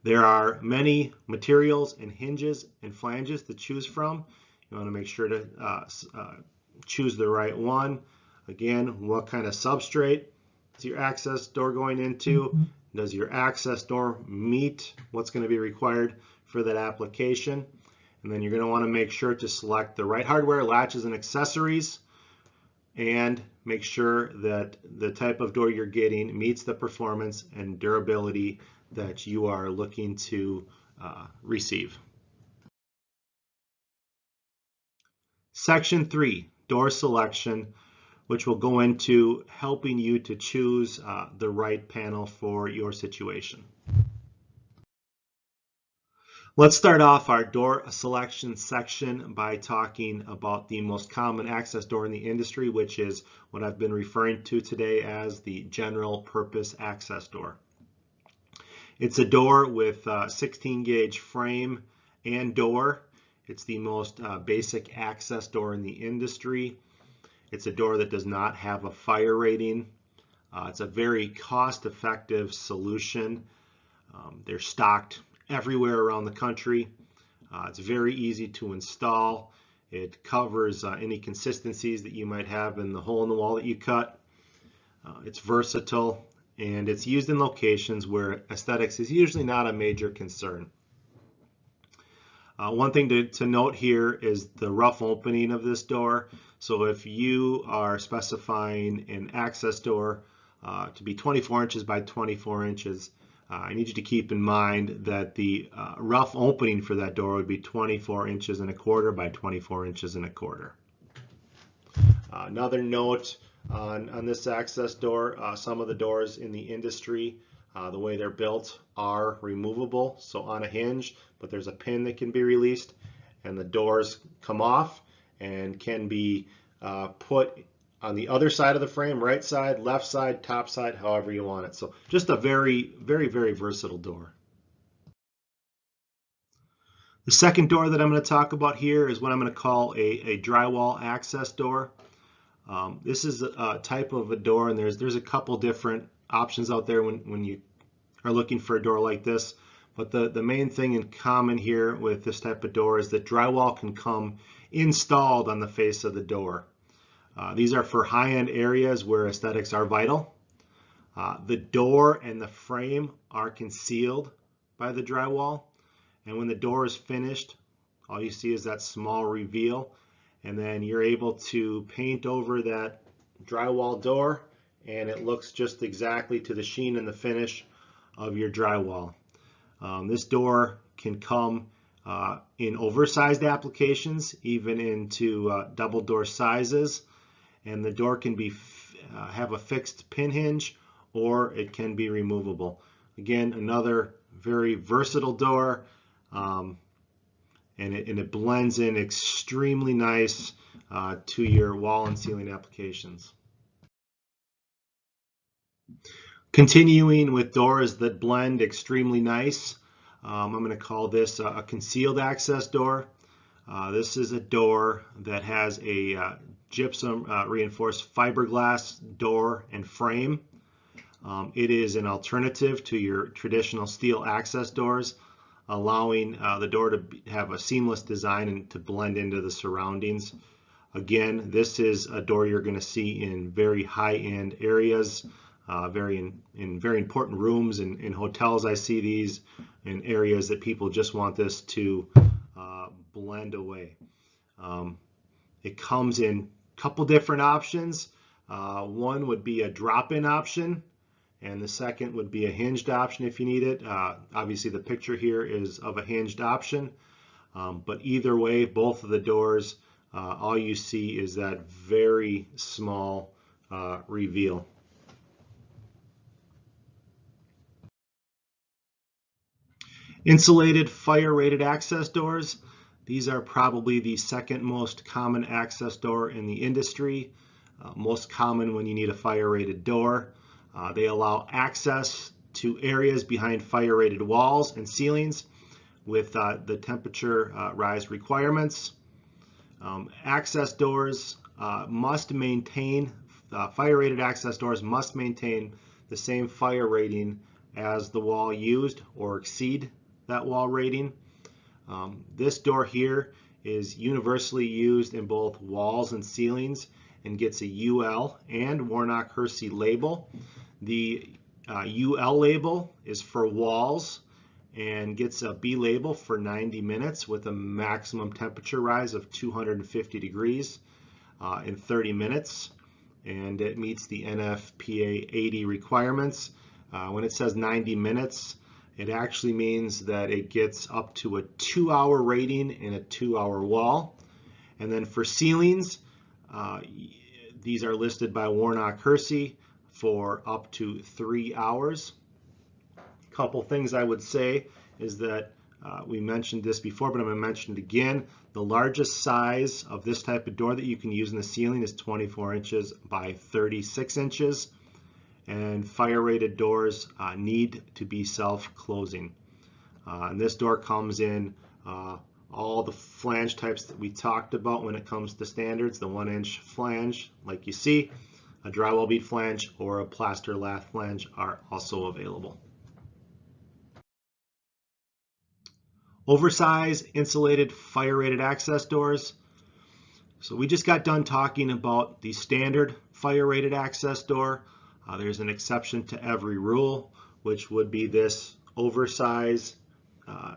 There are many materials and hinges and flanges to choose from. You want to make sure to choose the right one. Again, what kind of substrate is your access door going into? Does your access door meet what's going to be required for that application? And then you're going to want to make sure to select the right hardware, latches, and accessories, and make sure that the type of door you're getting meets the performance and durability that you are looking to receive. Section 3, door selection, which will go into helping you to choose the right panel for your situation. Let's start off our door selection section by talking about the most common access door in the industry, which is what I've been referring to today as the general purpose access door. It's a door with 16 gauge frame and door. It's the most basic access door in the industry. It's a door that does not have a fire rating. It's a very cost-effective solution. They're stocked everywhere around the country. It's very easy to install. It covers any consistencies that you might have in the hole in the wall that you cut. It's versatile, and it's used in locations where aesthetics is usually not a major concern. One thing to note here is the rough opening of this door. So if you are specifying an access door to be 24 inches by 24 inches, I need you to keep in mind that the rough opening for that door would be 24 inches and a quarter by 24 inches and a quarter. Another note on this access door, some of the doors in the industry, the way they're built are removable, so on a hinge, but there's a pin that can be released and the doors come off and can be put on the other side of the frame, right side, left side, top side, however you want it. So just a very, very, very versatile door. The second door that I'm going to talk about here is what I'm going to call a drywall access door. This is a type of a door, and there's a couple different options out there when you are looking for a door like this. But the main thing in common here with this type of door is that drywall can come installed on the face of the door. These are for high-end areas where aesthetics are vital. The door and the frame are concealed by the drywall, and when the door is finished, All you see is that small reveal, and then you're able to paint over that drywall door, and it looks just exactly to the sheen and the finish of your drywall. This door can come in oversized applications, even into double door sizes, and the door can be have a fixed pin hinge, or it can be removable. Again, another very versatile door, and it blends in extremely nice to your wall and ceiling applications. Continuing with doors that blend extremely nice, I'm going to call this a concealed access door. This is a door that has a gypsum reinforced fiberglass door and frame. It is an alternative to your traditional steel access doors, allowing the door to have a seamless design and to blend into the surroundings. Again, this is a door you're going to see in very high-end areas, in very important rooms. In hotels, I see these in areas that people just want this to blend away. It comes in a couple different options. One would be a drop-in option, and the second would be a hinged option if you need it. Obviously, the picture here is of a hinged option, but either way, both of the doors, all you see is that very small reveal. Insulated fire-rated access doors. These are probably the second most common access door in the industry. Most common when you need a fire-rated door. They allow access to areas behind fire-rated walls and ceilings with the temperature rise requirements. Access doors must maintain, fire-rated access doors must maintain the same fire rating as the wall used or exceed that wall rating. This door here is universally used in both walls and ceilings and gets a UL and Warnock-Hersey label. The UL label is for walls and gets a B label for 90 minutes with a maximum temperature rise of 250 degrees in 30 minutes, and it meets the NFPA 80 requirements. When it says 90 minutes, it actually means that it gets up to a 2-hour rating in a 2-hour wall. And then for ceilings, these are listed by Warnock-Hersey for up to 3 hours. A couple things I would say is that we mentioned this before, but I'm going to mention it again. The largest size of this type of door that you can use in the ceiling is 24 inches by 36 inches. And fire-rated doors need to be self-closing. And this door comes in all the flange types that we talked about when it comes to standards. The 1-inch flange, like you see, a drywall bead flange or a plaster lath flange are also available. Oversized insulated fire-rated access doors. So we just got done talking about the standard fire-rated access door. There's an exception to every rule, which would be this oversized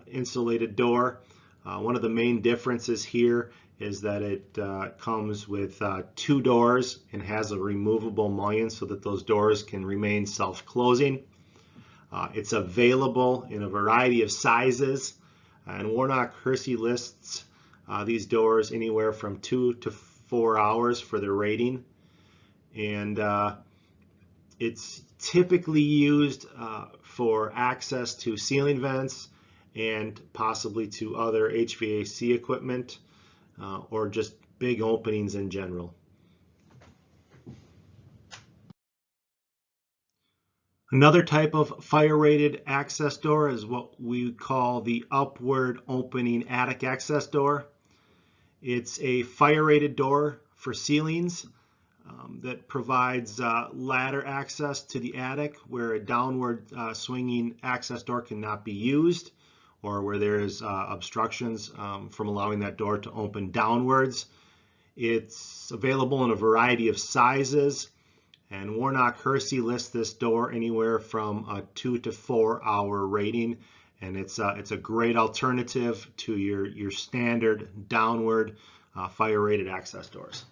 insulated door. One of the main differences here is that it comes with 2 doors and has a removable mullion so that those doors can remain self-closing. It's available in a variety of sizes, and Warnock-Hersey lists these doors anywhere from 2 to 4 hours for their rating, and it's typically used for access to ceiling vents and possibly to other HVAC equipment or just big openings in general. Another type of fire-rated access door is what we call the upward opening attic access door. It's a fire-rated door for ceilings that provides ladder access to the attic where a downward swinging access door cannot be used, or where there is obstructions from allowing that door to open downwards. It's available in a variety of sizes, and Warnock-Hersey lists this door anywhere from a 2 to 4 hour rating, and it's a great alternative to your standard downward fire-rated access doors.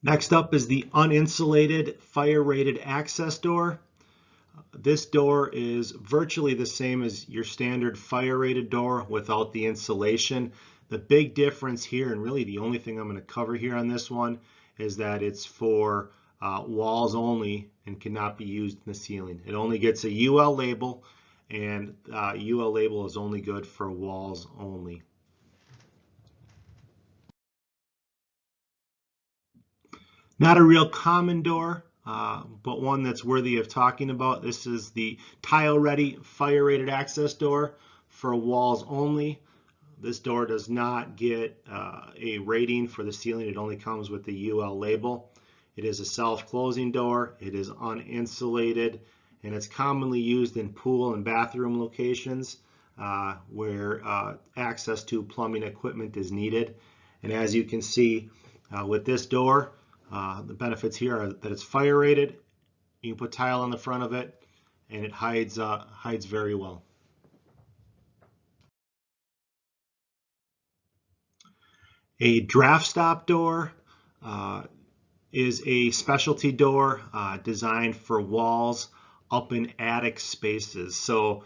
Next up is the uninsulated fire-rated access door. This door is virtually the same as your standard fire-rated door without the insulation. The big difference here, and really the only thing I'm going to cover here on this one, is that it's for walls only and cannot be used in the ceiling. It only gets a UL label, and UL label is only good for walls only. Not a real common door, but one that's worthy of talking about. This is the tile-ready fire-rated access door for walls only. This door does not get a rating for the ceiling. It only comes with the UL label. It is a self-closing door. It is uninsulated, and it's commonly used in pool and bathroom locations where access to plumbing equipment is needed. And as you can see with this door, the benefits here are that it's fire rated. You can put tile on the front of it, and it hides very well. A draft stop door is a specialty door designed for walls up in attic spaces. So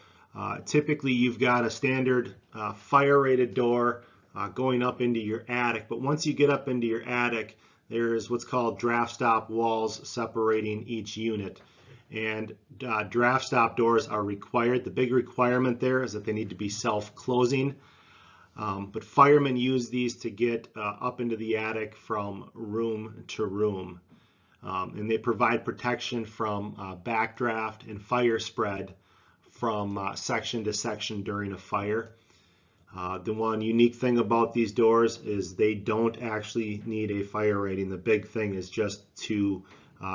typically you've got a standard fire rated door going up into your attic, but once you get up into your attic, there's what's called draft stop walls separating each unit. And draft stop doors are required. The big requirement there is that they need to be self-closing. But firemen use these to get up into the attic from room to room. And they provide protection from backdraft and fire spread from section to section during a fire. The one unique thing about these doors is they don't actually need a fire rating. The big thing is just to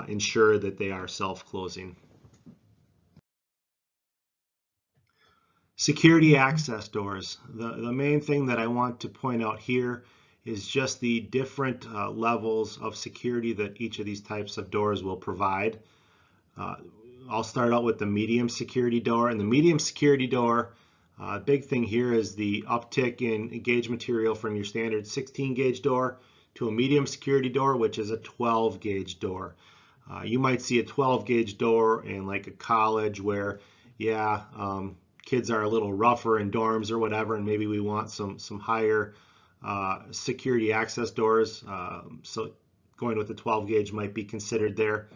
ensure that they are self-closing. Security access doors. The main thing that I want to point out here is just the different levels of security that each of these types of doors will provide. I'll start out with the medium security door. And the medium security door, big thing here is the uptick in gauge material from your standard 16 gauge door to a medium security door, which is a 12 gauge door. You might see a 12 gauge door in like a college where, kids are a little rougher in dorms or whatever, and maybe we want some higher security access doors. So going with the 12 gauge might be considered there.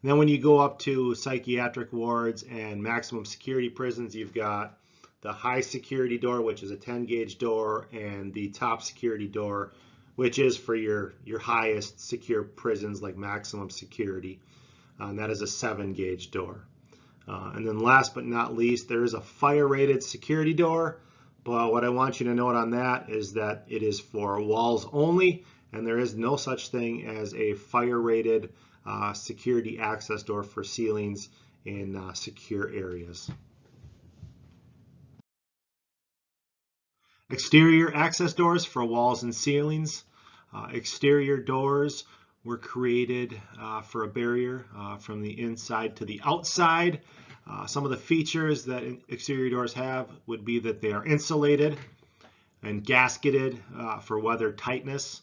And then when you go up to psychiatric wards and maximum security prisons, you've got the high security door, which is a 10 gauge door, and the top security door, which is for your highest secure prisons like maximum security. And that is a 7 gauge door. And then last but not least, there is a fire rated security door. But what I want you to note on that is that it is for walls only, and there is no such thing as a fire rated security access door for ceilings in secure areas. Exterior access doors for walls and ceilings. Exterior doors were created for a barrier from the inside to the outside. Some of the features that exterior doors have would be that they are insulated and gasketed for weather tightness.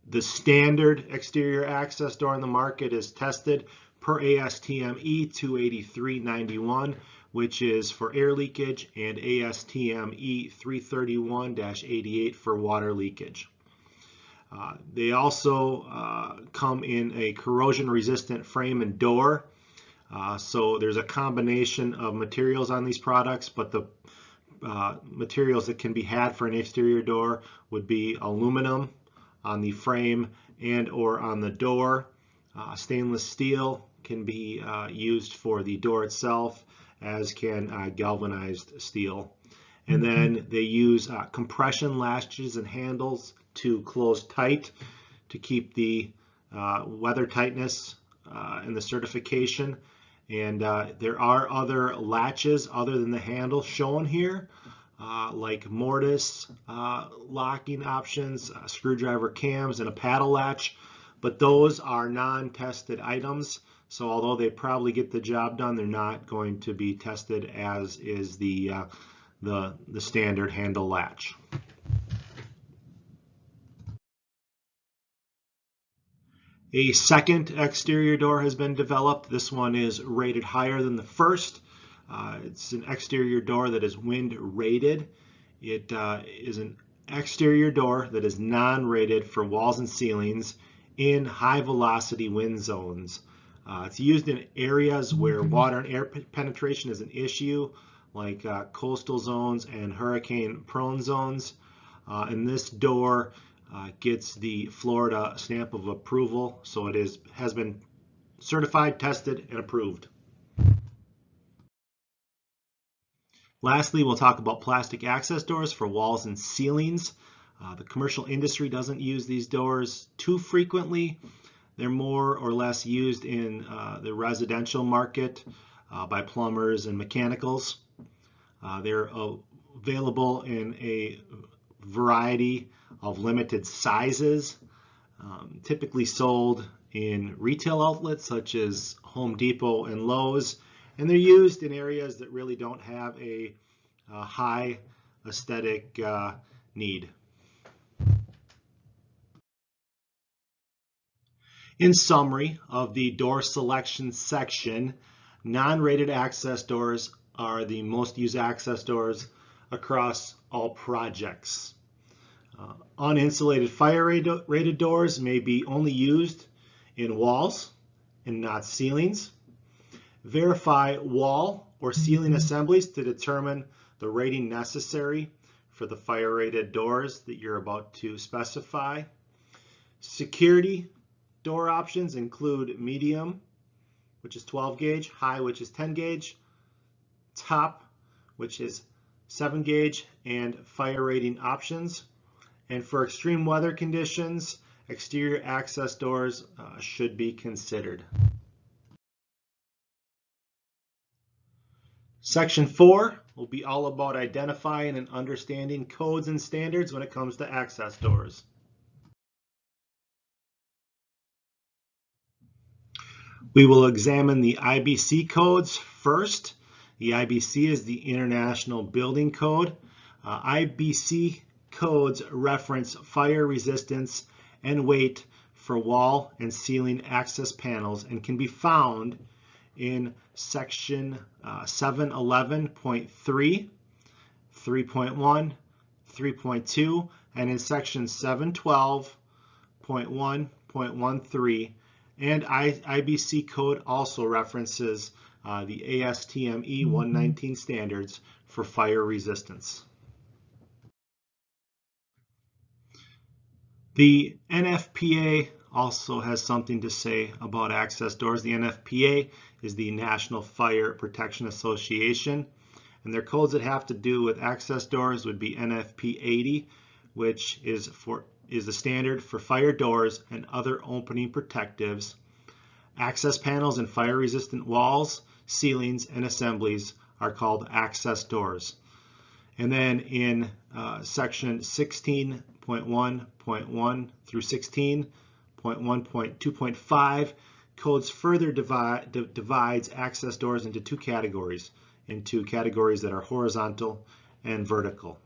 The standard exterior access door on the market is tested per ASTM E28391, which is for air leakage, and ASTM E331-88 for water leakage. They also come in a corrosion resistant frame and door. So there's a combination of materials on these products, but the materials that can be had for an exterior door would be aluminum on the frame and or on the door. Stainless steel can be used for the door itself, as can galvanized steel. And then they use compression latches and handles to close tight to keep the weather tightness in the certification. And there are other latches other than the handle shown here, like mortise locking options, screwdriver cams, and a paddle latch. but those are non-tested items. So although they probably get the job done, they're not going to be tested as is the standard handle latch. A second exterior door has been developed. This one is rated higher than the first. It's an exterior door that is wind rated. It is an exterior door that is non-rated for walls and ceilings in high velocity wind zones. It's used in areas where water and air penetration is an issue, like coastal zones and hurricane prone zones. And this door gets the Florida stamp of approval, so it has been certified, tested, and approved. Lastly, we'll talk about plastic access doors for walls and ceilings. The commercial industry doesn't use these doors too frequently. They're more or less used in the residential market by plumbers and mechanicals. They're available in a variety of limited sizes, typically sold in retail outlets such as Home Depot and Lowe's, and they're used in areas that really don't have a high aesthetic need. In summary of the door selection section, non-rated access doors are the most used access doors across all projects. Uninsulated fire-rated doors may be only used in walls and not ceilings. Verify wall or ceiling assemblies to determine the rating necessary for the fire-rated doors that you're about to specify. Security door options include medium, which is 12 gauge, high, which is 10 gauge, top, which is 7 gauge, and fire rating options. And for extreme weather conditions, exterior access doors should be considered. Section 4 will be all about identifying and understanding codes and standards when it comes to access doors. We will examine the IBC codes first. The IBC is the International Building Code. IBC codes reference fire resistance and weight for wall and ceiling access panels and can be found in section 711.3, 3.1, 3.2, and in section 712.1.13. And IBC code also references the ASTM E119 standards for fire resistance. The NFPA also has something to say about access doors. The NFPA is the National Fire Protection Association, and their codes that have to do with access doors would be NFP 80, which is the standard for fire doors and other opening protectives. Access panels and fire-resistant walls, ceilings, and assemblies are called access doors. And then in section 16.1.1 through 16.1.2.5, codes further divides access doors into two categories that are horizontal and vertical.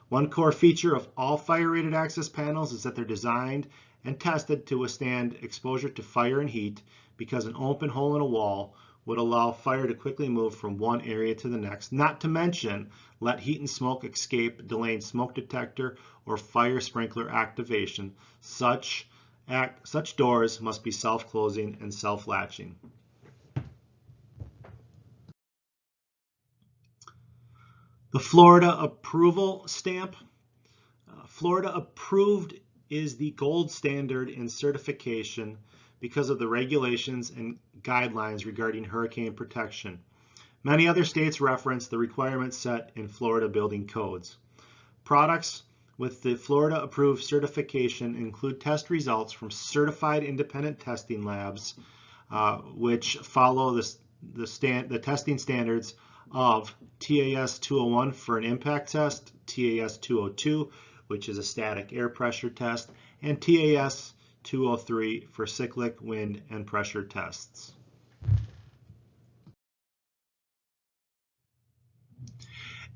One core feature of all fire-rated access panels is that they're designed and tested to withstand exposure to fire and heat, because an open hole in a wall would allow fire to quickly move from one area to the next, not to mention let heat and smoke escape, delaying smoke detector or fire sprinkler activation. Such doors must be self-closing and self-latching. The Florida approval stamp. Florida approved is the gold standard in certification because of the regulations and guidelines regarding hurricane protection. Many other states reference the requirements set in Florida building codes. Products with the Florida approved certification include test results from certified independent testing labs, which follow the testing standards of TAS 201 for an impact test, TAS 202, which is a static air pressure test, and TAS UL203 for cyclic wind and pressure tests.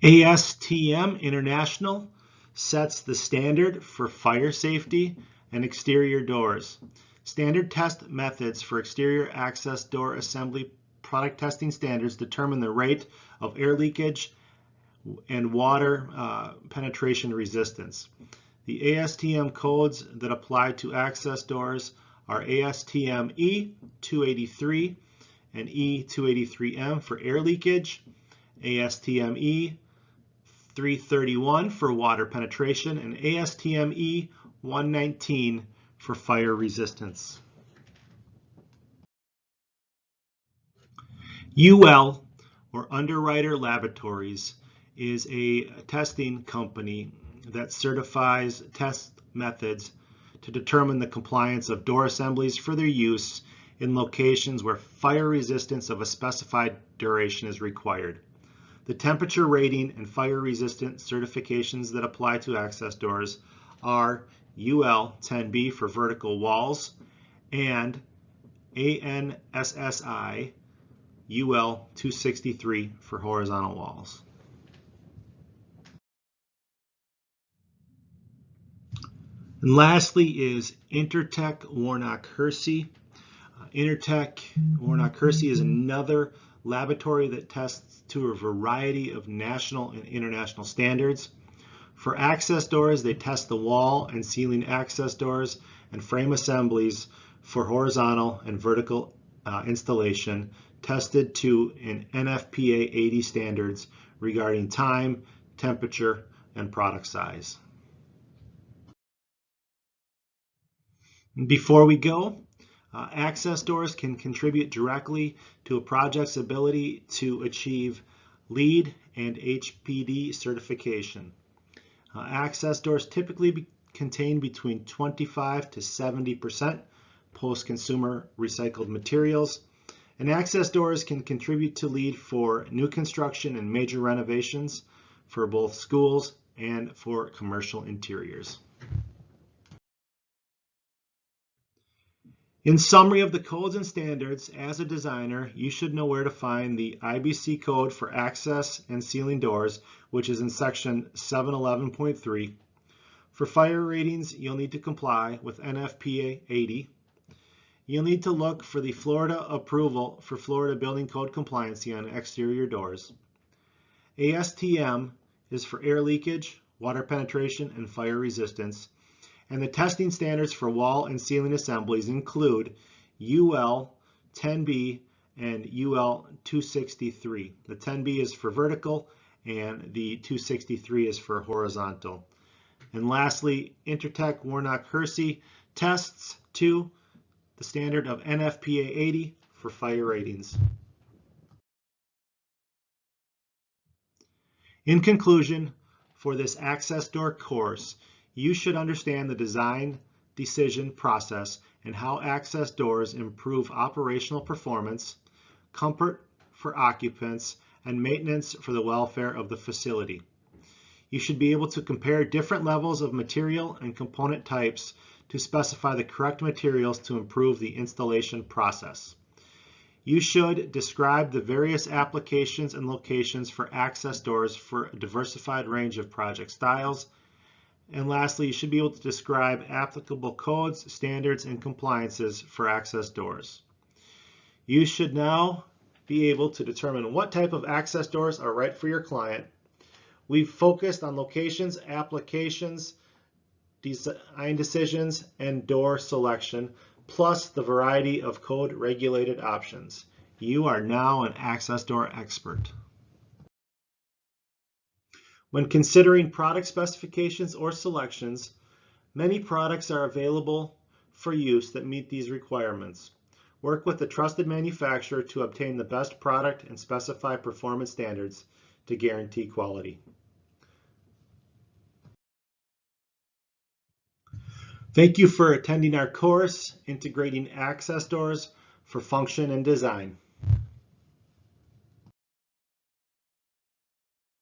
ASTM International sets the standard for fire safety and exterior doors. Standard test methods for exterior access door assembly product testing standards determine the rate of air leakage and water penetration resistance. The ASTM codes that apply to access doors are ASTM E283 and E283M for air leakage, ASTM E331 for water penetration, and ASTM E119 for fire resistance. UL, or Underwriter Laboratories, is a testing company that certifies test methods to determine the compliance of door assemblies for their use in locations where fire resistance of a specified duration is required. The temperature rating and fire resistant certifications that apply to access doors are UL 10B for vertical walls and ANSSI UL 263 for horizontal walls. And lastly is Intertek Warnock Hersey. Intertek Warnock Hersey is another laboratory that tests to a variety of national and international standards. For access doors, they test the wall and ceiling access doors and frame assemblies for horizontal and vertical installation, tested to an NFPA 80 standards regarding time, temperature, and product size. Before we go, access doors can contribute directly to a project's ability to achieve LEED and HPD certification. Access doors typically contain between 25 to 70% post-consumer recycled materials, and access doors can contribute to LEED for new construction and major renovations for both schools and for commercial interiors. In summary of the codes and standards, as a designer, you should know where to find the IBC code for access and ceiling doors, which is in section 711.3. For fire ratings, you'll need to comply with NFPA 80. You'll need to look for the Florida approval for Florida Building Code compliancy on exterior doors. ASTM is for air leakage, water penetration, and fire resistance. And the testing standards for wall and ceiling assemblies include UL 10B and UL 263. The 10B is for vertical and the 263 is for horizontal. And lastly, Intertek Warnock Hersey tests to the standard of NFPA 80 for fire ratings. In conclusion, for this access door course, you should understand the design decision process and how access doors improve operational performance, comfort for occupants, and maintenance for the welfare of the facility. You should be able to compare different levels of material and component types to specify the correct materials to improve the installation process. You should describe the various applications and locations for access doors for a diversified range of project styles. And lastly, you should be able to describe applicable codes, standards, and compliances for access doors. You should now be able to determine what type of access doors are right for your client. We've focused on locations, applications, design decisions, and door selection, plus the variety of code-regulated options. You are now an access door expert. When considering product specifications or selections, many products are available for use that meet these requirements. Work with a trusted manufacturer to obtain the best product and specify performance standards to guarantee quality. Thank you for attending our course, Integrating Access Doors for Function and Design.